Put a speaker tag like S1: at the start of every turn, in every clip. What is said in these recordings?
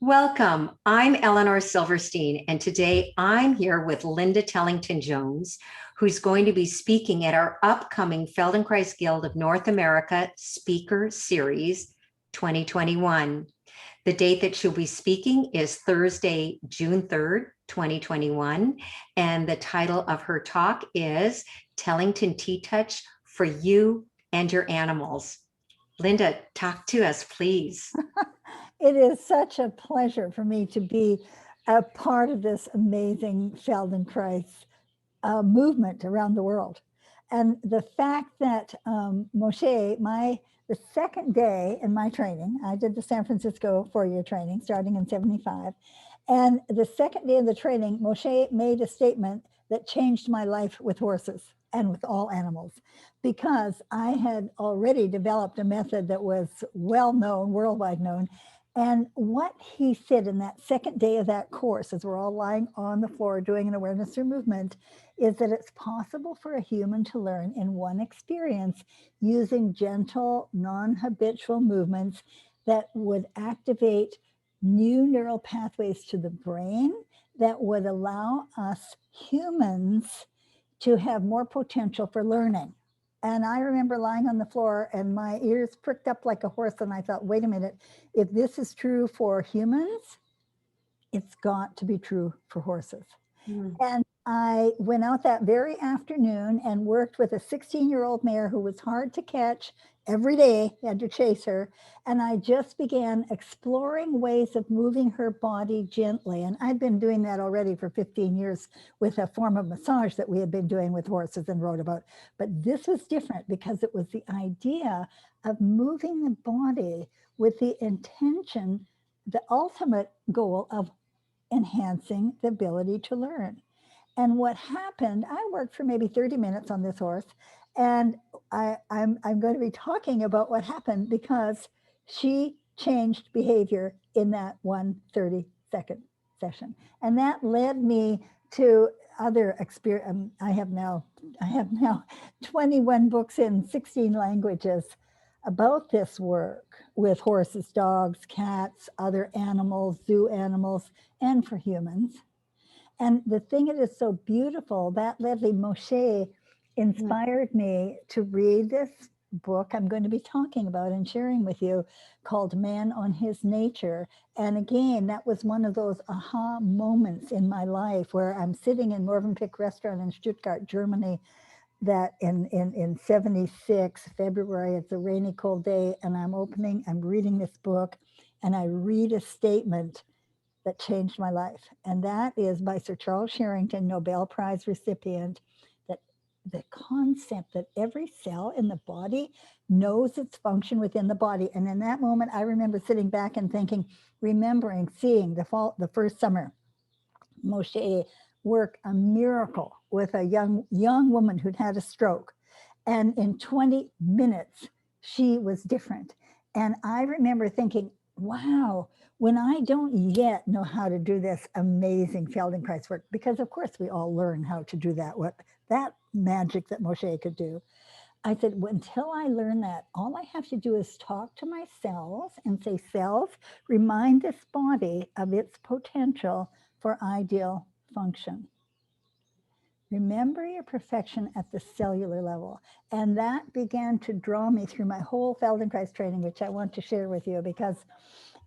S1: Welcome. I'm Elinor Silverstein, and today I'm here with Linda Tellington Jones, who's going to be speaking at our upcoming Feldenkrais Guild of North America Speaker Series 2021. The date that she'll be speaking is Thursday, June 3rd, 2021, and the title of her talk is Tellington-TTOUCH for You and Your Animals. Linda, talk to us, please.
S2: It is such a pleasure for me to be a part of this amazing Feldenkrais movement around the world. And the fact that Moshe, the second day in my training, I did the San Francisco 4-year training starting in 75. And the second day of the training, Moshe made a statement that changed my life with horses and with all animals, because I had already developed a method that was well known, worldwide known. And what he said in that second day of that course, as we're all lying on the floor doing an awareness through movement, is that it's possible for a human to learn in one experience using gentle, non-habitual movements that would activate new neural pathways to the brain that would allow us humans to have more potential for learning. And I remember lying on the floor and my ears pricked up like a horse. And I thought, wait a minute, if this is true for humans, it's got to be true for horses. And I went out that very afternoon and worked with a 16-year-old mare who was hard to catch every day, had to chase her. And I just began exploring ways of moving her body gently. And I'd been doing that already for 15 years with a form of massage that we had been doing with horses and wrote about. But this was different because it was the idea of moving the body with the intention, the ultimate goal of enhancing the ability to learn. And what happened, I worked for maybe 30 minutes on this horse, and I'm going to be talking about what happened because she changed behavior in that 1 30-second session. And that led me to other experience. I have now 21 books in 16 languages about this work with horses, dogs, cats, other animals, zoo animals, and for humans. And the thing that is so beautiful, that Ledley Moshe inspired me to read this book I'm going to be talking about and sharing with you called Man on His Nature. And again, that was one of those aha moments in my life where I'm sitting in Morvenpick restaurant in Stuttgart, Germany, that in 76, February, it's a rainy, cold day, and I'm reading this book, and I read a statement that changed my life. And that is by Sir Charles Sherrington, Nobel Prize recipient, that the concept that every cell in the body knows its function within the body. And in that moment, I remember sitting back and thinking, remembering seeing the first summer, Moshe work a miracle with a young woman who'd had a stroke. And in 20 minutes, she was different. And I remember thinking, wow, when I don't yet know how to do this amazing Feldenkrais work, because of course we all learn how to do that, what that magic that Moshe could do. I said, well, until I learn that, all I have to do is talk to my cells and say, cells, remind this body of its potential for ideal function. Remember your perfection at the cellular level. And that began to draw me through my whole Feldenkrais training, which I want to share with you because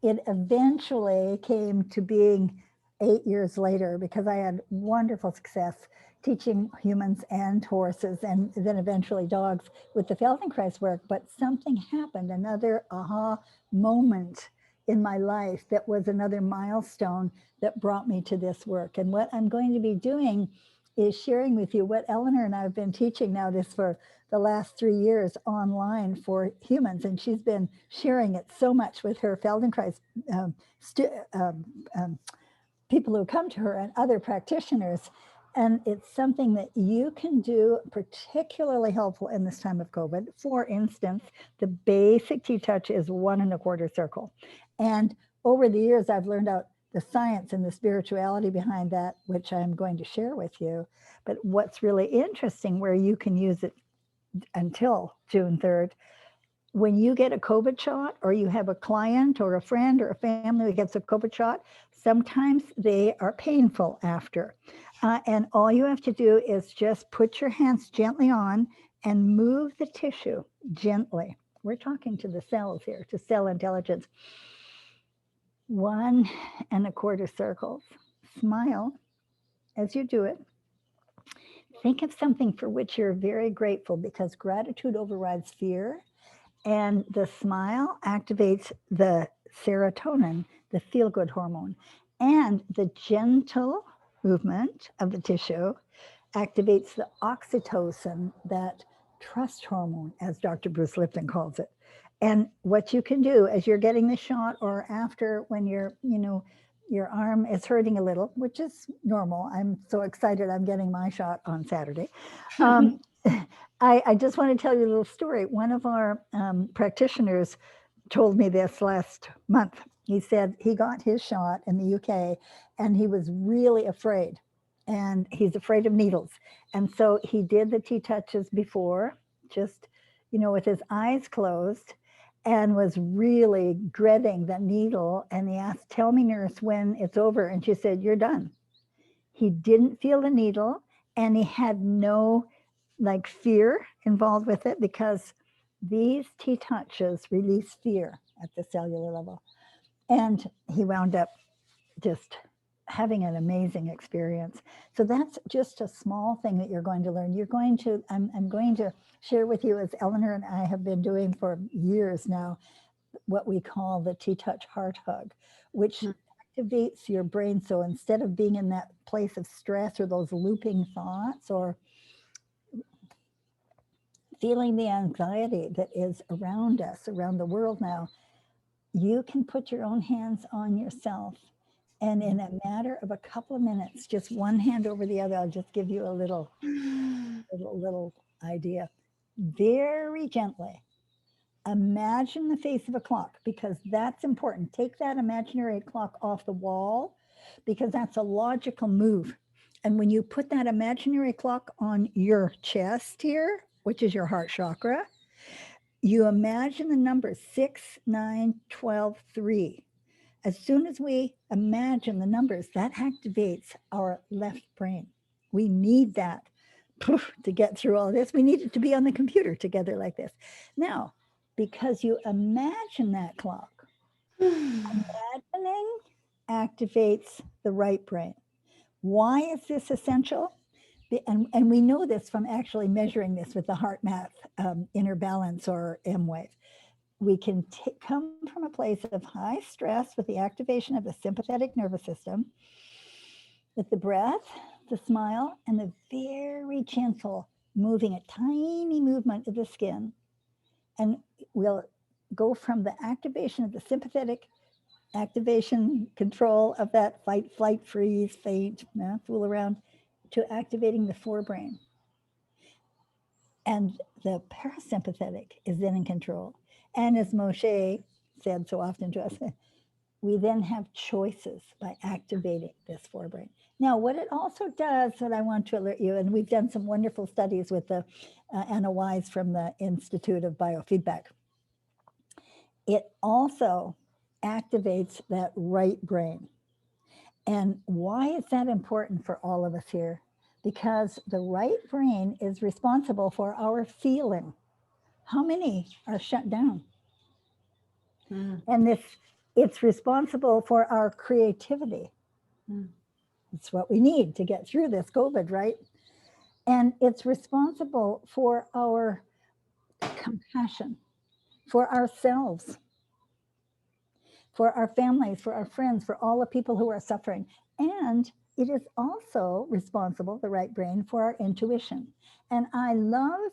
S2: it eventually came to being 8 years later because I had wonderful success teaching humans and horses and then eventually dogs with the Feldenkrais work. But something happened, another aha moment in my life that was another milestone that brought me to this work. And what I'm going to be doing is sharing with you what Elinor and I have been teaching now this for the last 3 years online for humans. And she's been sharing it so much with her Feldenkrais people who come to her and other practitioners. And it's something that you can do particularly helpful in this time of COVID. For instance, the basic T-touch is 1 1/4 circle. And over the years, I've learned out the science and the spirituality behind that, which I'm going to share with you. But what's really interesting, where you can use it until June 3rd, when you get a COVID shot, or you have a client or a friend or a family that gets a COVID shot, sometimes they are painful after. And all you have to do is just put your hands gently on and move the tissue gently. We're talking to the cells here, to cell intelligence. 1.25 circles. Smile as you do it. Think of something for which you're very grateful, because gratitude overrides fear. And the smile activates the serotonin, the feel-good hormone. And the gentle movement of the tissue activates the oxytocin, that trust hormone, as Dr. Bruce Lipton calls it. And what you can do as you're getting the shot, or after, when you're, your arm is hurting a little, which is normal. I'm so excited I'm getting my shot on Saturday. I just want to tell you a little story. One of our practitioners told me this last month. He said he got his shot in the UK and he was really afraid, and he's afraid of needles. And so he did the T-touches before, just, with his eyes closed, and was really dreading the needle. And he asked, "Tell me, nurse, when it's over." And she said, "You're done." He didn't feel the needle, and he had no fear involved with it, because these T-touches release fear at the cellular level. And he wound up just having an amazing experience. So that's just a small thing that you're going to learn. I'm going to share with you, as Elinor and I have been doing for years now, what we call the T-touch heart hug, which activates your brain. So instead of being in that place of stress or those looping thoughts, or feeling the anxiety that is around us, around the world now, you can put your own hands on yourself. And in a matter of a couple of minutes, just one hand over the other, I'll just give you a little idea. Very gently, imagine the face of a clock, because that's important. Take that imaginary clock off the wall, because that's a logical move. And when you put that imaginary clock on your chest here, which is your heart chakra, you imagine the numbers 6, 9, 12, 3. As soon as we imagine the numbers, that activates our left brain. We need that to get through all this. We need it to be on the computer together like this. Now, because you imagine that clock, imagining activates the right brain. Why is this essential? And we know this from actually measuring this with the heart math, inner balance, or M-wave. We can come from a place of high stress with the activation of the sympathetic nervous system, with the breath, the smile, and the very gentle moving, a tiny movement of the skin. And we'll go from the activation of the sympathetic activation, control of that fight, flight, freeze, faint, fool around, to activating the forebrain. And the parasympathetic is then in control. And as Moshe said so often to us, we then have choices by activating this forebrain. Now, what it also does, that I want to alert you, and we've done some wonderful studies with the Anna Wise from the Institute of Biofeedback. It also activates that right brain. And why is that important for all of us here? Because the right brain is responsible for our feeling. How many are shut down? And it's responsible for our creativity. It's what we need to get through this COVID, right? And it's responsible for our compassion, for ourselves, for our families, for our friends, for all the people who are suffering. And it is also responsible, the right brain, for our intuition. And I love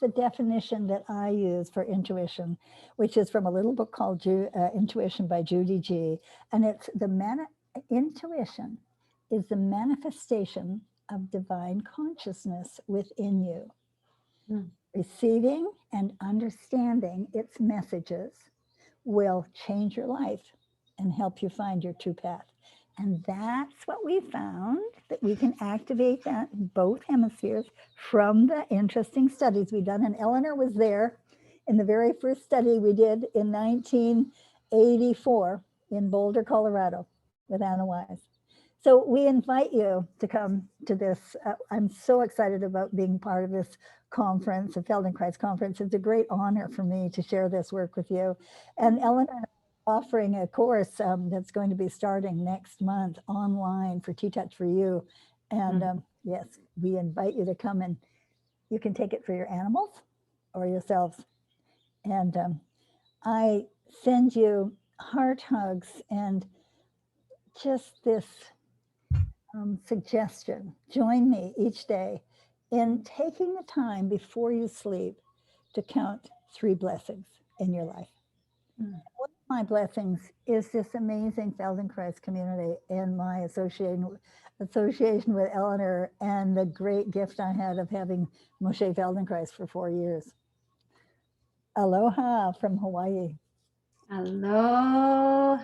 S2: the definition that I use for intuition, which is from a little book called Intuition by Judy G. And it's intuition is the manifestation of divine consciousness within you. Receiving and understanding its messages will change your life and help you find your true path. And that's what we found, that we can activate that in both hemispheres from the interesting studies we've done. And Elinor was there, in the very first study we did in 1984 in Boulder, Colorado with Anna Wise. So we invite you to come to this. I'm so excited about being part of this conference, the Feldenkrais conference. It's a great honor for me to share this work with you. And Elinor is offering a course that's going to be starting next month online for TTOUCH for You. And yes, we invite you to come, and you can take it for your animals or yourselves. And I send you heart hugs and just this suggestion. Join me each day in taking the time before you sleep to count 3 blessings in your life. One of my blessings is this amazing Feldenkrais community and my association with Elinor, and the great gift I had of having Moshe Feldenkrais for 4 years. Aloha from Hawaii.
S1: Aloha.